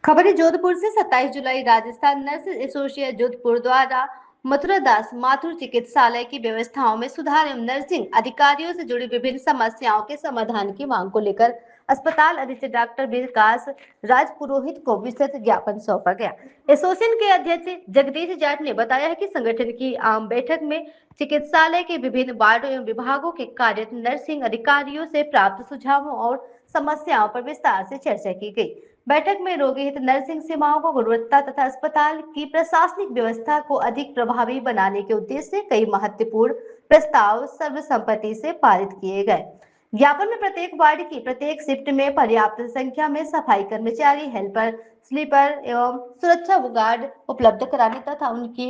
खबर है जोधपुर से। 27 जुलाई राजस्थान नर्स एसोसिएशन जोधपुर द्वारा मथुरा दास माथुर चिकित्सालय की व्यवस्थाओं में सुधार एवं नर्सिंग अधिकारियों से जुड़ी विभिन्न समस्याओं के समाधान की मांग को लेकर अस्पताल अधीक्षक डॉक्टर विकास राज पुरोहित को विस्तृत ज्ञापन सौंपा गया। एसोसिएशन के अध्यक्ष जगदीश जाट ने बताया है कि संगठन की आम बैठक में चिकित्सालय के विभिन्न वार्डों एवं विभागों के कार्यरत नर्सिंग अधिकारियों से प्राप्त सुझावों और समस्याओं पर विस्तार से चर्चा की गई। बैठक में रोगी हित नर्सिंग सेवाओं को गुणवत्ता तथा अस्पताल की प्रशासनिक व्यवस्था को अधिक प्रभावी बनाने के उद्देश्य से कई महत्वपूर्ण प्रस्ताव सर्वसम्मति से पारित किए गए। ज्ञापन में प्रत्येक वार्ड की प्रत्येक शिफ्ट में पर्याप्त संख्या में सफाई कर्मचारी, हेल्पर, स्लीपर एवं सुरक्षा गार्ड उपलब्ध कराने तथा उनकी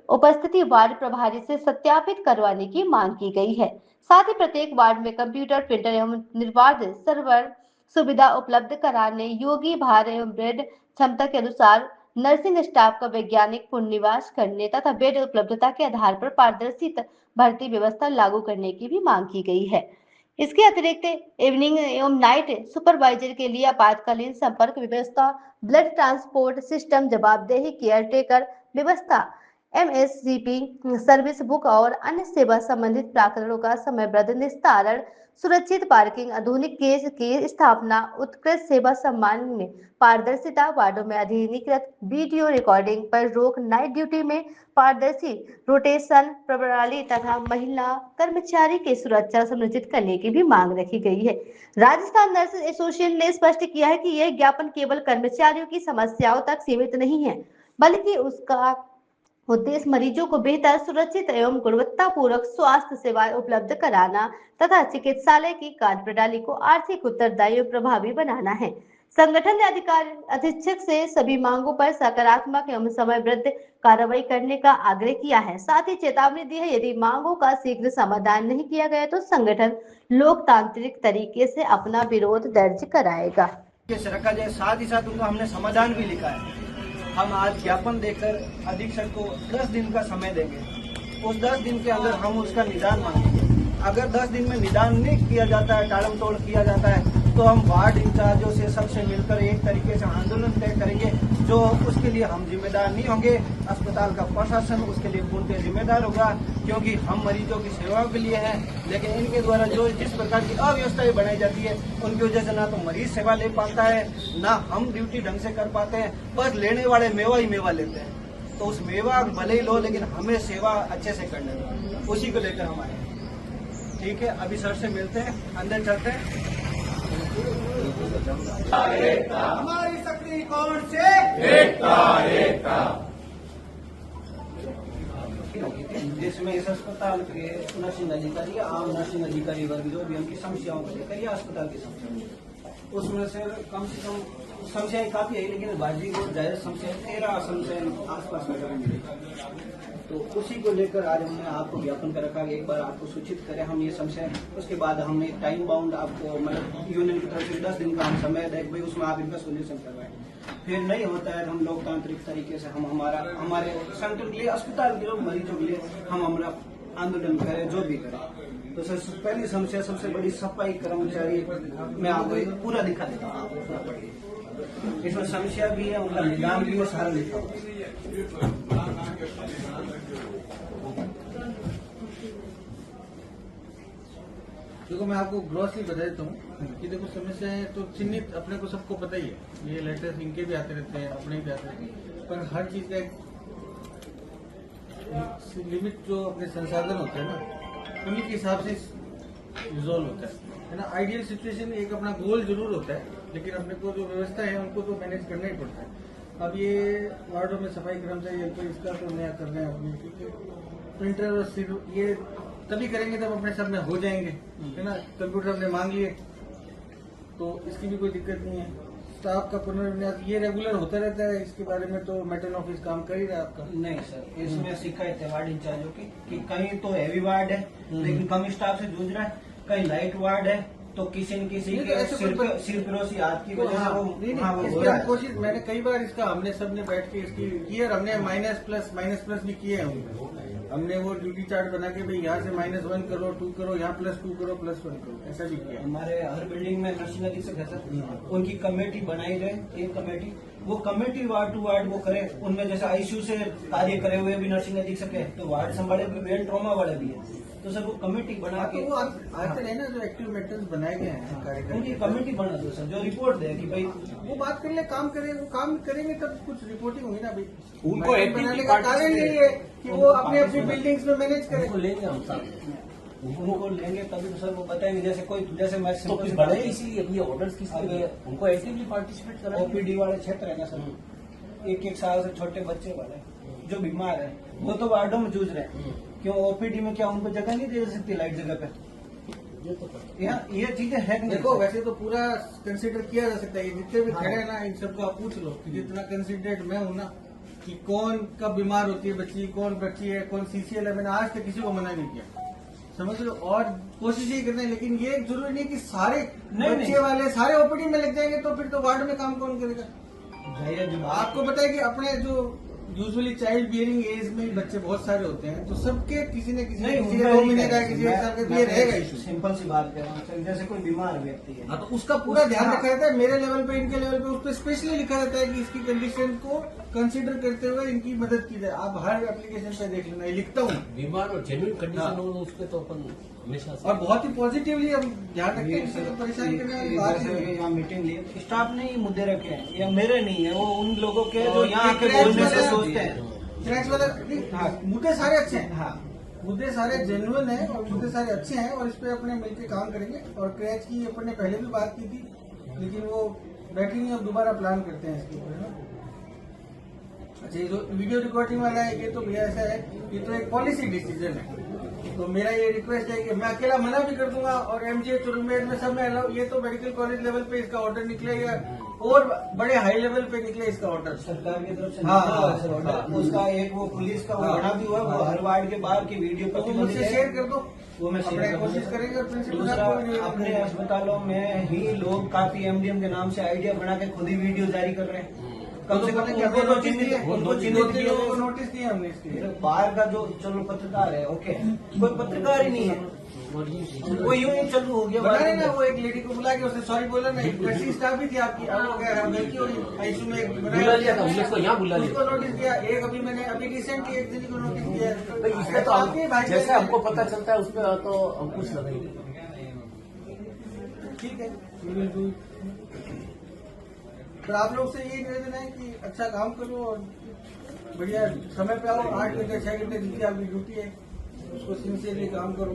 उपस्थिति वार्ड प्रभारी से सत्यापित करवाने की मांग की गई है। साथ ही प्रत्येक वार्ड में कंप्यूटर, प्रिंटर एवं निर्बाध सर्वर सुविधा उपलब्ध कराने, योगी भार एवं बेड क्षमता के अनुसार नर्सिंग स्टाफ का वैज्ञानिक पुनर्निवास करने तथा बेड उपलब्धता के आधार पर पारदर्शी भर्ती व्यवस्था लागू करने की भी मांग की गई है। इसके अतिरिक्त इवनिंग एवं नाइट सुपरवाइजर के लिए आपातकालीन संपर्क व्यवस्था, ब्लड ट्रांसपोर्ट सिस्टम, जवाबदेही केयर टेकर व्यवस्था, एमएससीपी सर्विस बुक और अन्य सेवा संबंधित प्रकरणों का समयबद्ध निस्तारण, सुरक्षित पार्किंग, आधुनिक केस की स्थापना, उत्कृष्ट सेवा सम्मान में पारदर्शिता, वार्डों में अधिनिकृत वीडियो रिकॉर्डिंग पर रोक, नाइट ड्यूटी में पारदर्शी रोटेशन प्रणाली तथा महिला कर्मचारी की सुरक्षा सुनिश्चित करने की भी मांग रखी गई है। राजस्थान नर्स एसोसिएशन ने स्पष्ट किया है कि यह ज्ञापन केवल कर्मचारियों की समस्याओं तक सीमित नहीं है, बल्कि उसका उद्देश्य मरीजों को बेहतर, सुरक्षित एवं गुणवत्तापूर्वक स्वास्थ्य सेवाएं उपलब्ध कराना तथा चिकित्सालय की कार्य प्रणाली को आर्थिक, उत्तरदायी और प्रभावी बनाना है। संगठन ने अधिकारी अधीक्षक से सभी मांगों पर सकारात्मक एवं समयबद्ध कार्रवाई करने का आग्रह किया है। साथ ही चेतावनी दी है, यदि मांगों का शीघ्र समाधान नहीं किया गया तो संगठन लोकतांत्रिक तरीके से अपना विरोध दर्ज कराएगा। रखा जाए। साथ ही साथ उनको हमने समाधान भी लिखा है। हम आज ज्ञापन देकर अधीक्षक को 10 दिन का समय देंगे। उस 10 दिन के अंदर हम उसका निदान मांगेंगे। अगर 10 दिन में निदान नहीं किया जाता है, टालम तोड़ किया जाता है, तो हम वार्ड इंचार्जों से सबसे मिलकर एक तरीके से आंदोलन तय करेंगे, जो उसके लिए हम जिम्मेदार नहीं होंगे। अस्पताल का प्रशासन उसके लिए पूर्णतः जिम्मेदार होगा, क्योंकि हम मरीजों की सेवाओं के लिए हैं। लेकिन इनके द्वारा जो जिस प्रकार की अव्यवस्थाएं बनाई जाती है, उनकी वजह से ना तो मरीज सेवा ले पाता है, ना हम ड्यूटी ढंग से कर पाते हैं। बस लेने वाले मेवा ही मेवा लेते हैं। तो उस मेवा भले ही लो, लेकिन हमें सेवा अच्छे से करने दो, उसी को लेकर हम आए। ठीक है, अभी सर से मिलते हैं, अंदर चलते हैं। हमारी शक्ति कौन से? एकता। जिसमें इस अस्पताल के नर्सिंग अधिकारी, आम नर्सिंग अधिकारी वर्ग जो भी उनकी समस्याओं को लेकर या अस्पताल की समस्या, उसमें से कम समस्याएं काफी है, लेकिन बाजी को जायज समस्या 13 समस्या आसपास में। तो उसी को लेकर आज हमने आपको ज्ञापन कर रखा, एक बार आपको सूचित करें हम ये समस्या। उसके बाद हम एक टाइम बाउंड आपको मतलब यूनियन की तरफ से 10 दिन का हम समय देख भाई, उसमें आप इनका सोल्यूशन करवाएं। फिर नहीं होता है, हम लोकतांत्रिक तरीके से हम हमारे सेंटर के लिए, अस्पताल के लोग मरीजों के लिए हम हमारा आंदोलन करें, जो भी करें। तो सर पहली समस्या सबसे बड़ी सफाई कर्मचारी, मैं आपको पूरा दिखा देता हूँ। इसमें समस्या भी है, उनका निदान भी है, सारा लिखा हुआ। देखो मैं आपको ग्रॉसली बता देता हूँ कि देखो समस्याएं तो चिन्हित अपने को सबको पता ही है, ये लेटर्स इनके भी आते रहते हैं, अपने भी आते रहते हैं, पर हर चीज का एक लिमिट जो अपने संसाधन होते हैं ना, उन्हीं के हिसाब से रिजॉल्व होता है ना। आइडियल सिचुएशन एक अपना गोल जरूर होता है, लेकिन अपने को जो व्यवस्था है उनको तो मैनेज करना ही पड़ता है। अब ये वार्डों में सफाई कर्मचारी तो इसका तो नया कर रहे हैं अपने, क्योंकि प्रिंटर और ये तभी करेंगे तब अपने सब में हो जाएंगे, है ना। कंप्यूटर हमने मांग लिए तो इसकी भी कोई दिक्कत नहीं है। स्टाफ का पुनर्विन्यास ये रेगुलर होता रहता है, इसके बारे में तो मेटल ऑफिस काम कर ही रहा है आपका। नहीं सर, इसमें शिकायत है वार्ड इंचार्जों की कि कहीं तो हैवी वार्ड है लेकिन कम स्टाफ से जूझ रहा है, कहीं लाइट वार्ड है तो किसी न किसी नहीं, तो के ऐसे कोई सिरफिरोशी हाथ की वजह से वो नहीं हाँ, वो नहीं, हो इसकी रहा हम है। कोशिश, मैंने कई बार इसका हमने सबने बैठ के इसकी की और हमने माइनस प्लस भी किए हैं उनको। हमने वो ड्यूटी चार्ट बना के भाई यहाँ से -1 करो, 2 करो, यहाँ +2 करो, +1 करो, ऐसा भी किया। हमारे हर बिल्डिंग में नर्सिंग अधीक्षक है सर, उनकी कमेटी बनाई जाए, एक कमेटी, वो कमेटी वार्ड टू वार्ड वो करे, उनमें जैसे आईसीयू से कार्य करे हुए भी नर्सिंग अधीक्षक है, तो वार्ड संभाले ब्रेन ट्रॉमा वाले भी है, तो सर वो कमेटी बना तो के वो आजकल है ना जो एक्टिव मेटर्स बनाए गए हैं कार्यक्रम, उनकी कमेटी बना दो सर, जो रिपोर्ट दे कि भाई वो बात कर ले, काम करे, वो काम करेंगे तब कुछ रिपोर्टिंग होगी ना भाई। उनको मैटर actively बनाने का कारण यही है कि वो अपनी अपनी बिल्डिंग्स में मैनेज करें। उनको लेंगे हम साथ, उनको लेंगे तभी तो सर वो बताएंगे, जैसे कोई जैसे मैं तो फिर बढ़े इसीलिए ये ऑर्डर्स किस लिए उनको एक्टिवली पार्टिसिपेट करा। ओपीडी वाले क्षेत्र है ना सर, 1-1 साल से छोटे बच्चे वाले जो बीमार है वो तो वार्डों में जूझ रहे हैं, क्यों ओपीडी में क्या उनको जगह नहीं दे सकती लाइट जगह पे? ये तो पता यहाँ ये चीजें है कि नहीं? देखो वैसे तो पूरा कंसिडर किया जा सकता है, ये जितने भी खड़े हैं ना इन सबको आप पूछ लो कि जितना कंसिडरेट मैं हूं ना कि कौन कब बीमार होती है बच्ची, कौन बच्ची है, कौन सीसीएल है, मैंने आज तक किसी को मना नहीं किया, समझ लो। और कोशिश ही करते हैं, लेकिन ये जरूरी नहीं कि सारे नहीं, बच्चे वाले सारे ओपीडी में लग जाएंगे तो फिर तो वार्ड में काम कौन करेगा। भैया जो आपको पता है कि अपने जो यूजुअली चाइल्ड बियरिंग एज में बच्चे बहुत सारे होते हैं, तो सबके किसी न किसी नहीं, किसी उनका 2 ही महीने का है। किसी 1 साल का, मैं ये रहेगा इशू। सिंपल सी बात कह रहा हूँ सर, जैसे कोई बीमार व्यक्ति है, हाँ, तो उसका पूरा ध्यान हाँ। रखा रहता है, मेरे लेवल पे, इनके लेवल पे, उस पर स्पेशली लिखा रहता है कि इसकी कंडीशन को कंसीडर करते हुए इनकी मदद की जाए। आप हर एप्लीकेशन पे देख लेना, ये लिखता हूँ बीमार और जेन्युइन हाँ। कंडीशन हो उस पर तो अपन हमेशा से और बहुत ही पॉजिटिवली हम ध्यान रखते हैं, किसी को परेशान करने वाली बात ही नहीं है। यहाँ मीटिंग ली, स्टाफ ने ही मुद्दे रखे हैं, ये मेरे नहीं है, वो उन लोगों के जो और यहाँ ये आके क्रैच बोलने से वाला- सोचते हैं। क्रैच वाला नहीं, हाँ। मुद्दे सारे अच्छे हैं, हाँ, मुद्दे सारे जेन्युइन हैं और मुद्दे सारे अच्छे हैं, और इस पे अपने मिलकर काम करेंगे। और क्रैच की अपन ने पहले भी बात की थी, लेकिन वो बैठी नहीं, अब दोबारा प्लान करते हैं इसके ऊपर, है ना। अच्छा, ये जो वीडियो रिकॉर्डिंग वाला है, ये तो भैया ऐसा है, ये तो एक पॉलिसी डिसीजन है, तो मेरा ये रिक्वेस्ट है कि मैं अकेला मना भी कर दूंगा और एमजीएच चुरुमेर में सब में allow- ये तो मेडिकल कॉलेज लेवल पे इसका ऑर्डर निकले या और बड़े हाई लेवल पे निकले इसका ऑर्डर। सरकार की तरफ से हाँ, निकला हुआ है सर हाँ, ऑर्डर। हाँ। उसका एक वो पुलिस का वो हाँ। बना भी हुआ है, वो हर वार्ड के बाहर की वीडियो तो प्रतिबंधित मुझसे है। शेयर कर दो, वो मैं शेयर अपने कर कोशिश दूंगा। करेंगे और प्रिंसिपल दूसरा, साहब को भी अपने अस्पतालों में ही लोग काफी एमडीएम के नाम से आइडिया बना के खुद ही वीडियो जारी कर रहे हैं। कम से कम उनको तो चिन्हित उनको चिन्हित किया लोगों को जाए। नोटिस दिया हमने इसके लिए। बाहर का जो चलो पत्रकार है, ओके, कोई पत्रकार ही नहीं है, वो यूं ही चालू हो गया। बता रहे ना, वो एक लेडी को बुला के उसने सॉरी बोला ना, एक नर्सिंग स्टाफ भी थी आपकी, अब हो गया है, गलती होगी, आईसीयू में एक बुला लिया था, हमने इसको यहाँ बुला लिया। उसको नोटिस दिया, एक अभी मैंने अभी रिसेंटली एक दिन को नोटिस दिया। भाई इसमें तो आपके भाई हम जैसे हमको पता चलता है उस पर तो अंकुश लगाएंगे। ठीक है, we will do it। पर आप लोग से यही निवेदन है कि अच्छा काम करो और बढ़िया समय पे आओ, 8 घंटे 6 घंटे जितनी आपकी ड्यूटी है उसको सिंसियरली काम करो,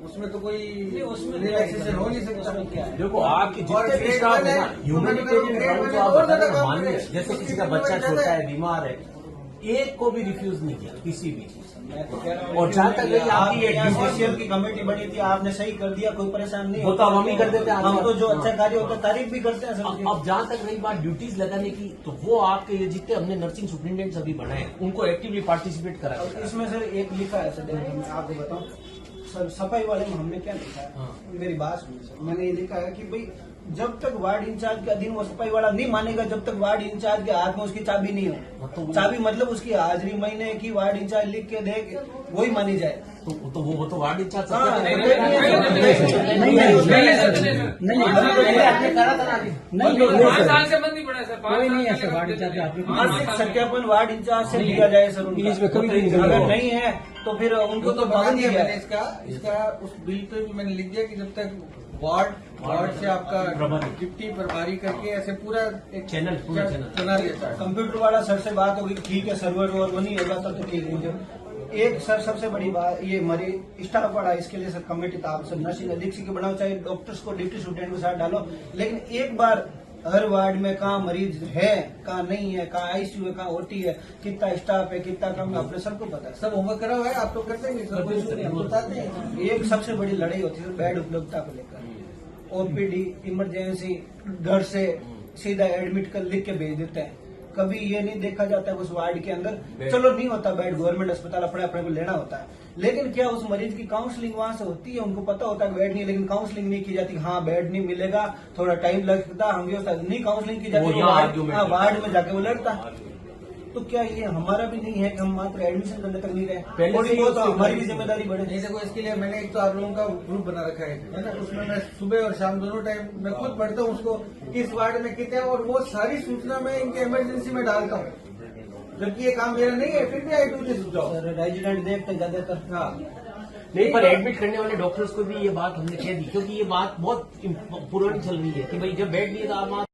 उसमें तो कोई उसमें रिलैक्सेशन हो नहीं सकता। उसमें क्या है? देखो आपके और जितने भी grade स्टाफ one है है, ना, ह्यूमैनिटेरियन grade ग्राउंड one जो है, आप और बता ज्यादा रहे हो काम मान्य है। करें। जैसे उसकी किसी का जिम्मेदारी बच्चा ज्यादा छोटा है। है, बीमार है, एक को भी रिफ्यूज नहीं किया किसी भी चीज। मैं तो कह रहा हूँ, और जहाँ तक रही आपकी आपके यहाँ एक सीसीएल की कमेटी बनी थी, आपने सही कर दिया, कोई परेशान नहीं वो तो हम ही कर देते हैं। हम तो जो अच्छा कार्य होता है तारीफ भी करते हैं अब सर। अब जहाँ तक रही बात ड्यूटीज लगाने की, तो वो आपके ये जितने हमने नर्सिंग सुपरिटेंडेंट्स अभी बनाए उनको एक्टिवली पार्टिसिपेट करा और इसमें सर एक लिखा है सर, देखो मैं आपको बताऊं सर, सफाई वाले में हमने क्या लिखा है, हाँ। मेरी बात सुनिए सर, मैंने ये लिखा है कि भाई जब तक वार्ड इंचार्ज के अधीन वो सफाई वाला नहीं मानेगा, जब तक वार्ड इंचार्ज के हाथ में उसकी चाबी नहीं हो। तो चाबी मतलब उसकी हाजिरी महीने की वार्ड इंचार्ज लिख के दे, वही मानी जाए। वो तो वार्ड इंचार्ज हाँ, सबसे नहीं, पहले- पाँच साल से बंद नहीं पड़ा सर, कोई नहीं है सर, वार्ड इंचार्ज आपके मानसिक सत्यापन वार्ड इंचार्ज से लिया जाए सर उनका। इसमें कभी नहीं अगर होगा। नहीं है तो फिर उनको वो तो तो बना पाबंदी दिया है। मैंने इसका उस बिल पे भी मैंने लिख दिया कि जब तक वार्ड से आपका प्रभारी। डिप्टी प्रभारी करके ऐसे पूरा एक चैनल, पूरा चैनल। बना दिया था। कंप्यूटर वाला सर से बात होगी, ठीक है, सर्वर और वो नहीं होगा तब तो ठीक है। एक सर सबसे बड़ी बात ये हमारी स्टाफ वाला, इसके लिए सर कमेटी था, आप सब नर्सिंग अधीक्षक के बनाओ, चाहे डॉक्टर्स को डिप्टी स्टूडेंट के साथ डालो, लेकिन एक बार हर वार्ड में कहाँ मरीज है, कहाँ नहीं है, कहाँ आईसीयू है, कहाँ ओटी है, कितना स्टाफ है, कितना कम है, अपने सबको पता है। सब होमवर्क करा हुआ है, आप तो कर देंगे, सब कुछ हम बताते हैं। एक सबसे बड़ी लड़ाई होती है बेड उपलब्धता को लेकर। ओपीडी इमरजेंसी घर से सीधा एडमिट कर लिख के भेज देते हैं, कभी ये नहीं देखा जाता है उस वार्ड के अंदर चलो नहीं होता बेड, गवर्नमेंट अस्पताल अपने अपने को लेना होता है, लेकिन क्या उस मरीज की काउंसलिंग वहां से होती है? उनको पता होता है बेड नहीं, लेकिन काउंसलिंग नहीं की जाती। हाँ बेड नहीं मिलेगा, थोड़ा टाइम लगता, हम व्यवस्था नहीं, काउंसलिंग की जाती है, वार्ड में जाके वो लड़ता। तो क्या ये हमारा भी नहीं है कि हम मात्र एडमिशन करने तक नहीं रहे? थोड़ी बहुत तो हमारी भी जिम्मेदारी बढ़े। नहीं देखो, इसके लिए मैंने एक तो आप लोगों का ग्रुप बना रखा है ना, उसमें मैं सुबह और शाम दोनों टाइम मैं खुद पढ़ता हूँ उसको, किस वार्ड में कितने, और वो सारी सूचना मैं इनके इमरजेंसी में डालता हूँ, जबकि ये काम मेरा नहीं है, फिर भी I do this job. Resident देखते ज्यादातर। हाँ नहीं, पर एडमिट करने वाले डॉक्टर्स को भी ये बात हमने कह दी, क्योंकि ये बात बहुत पुरानी चल रही है कि भाई जब बेड नहीं था आप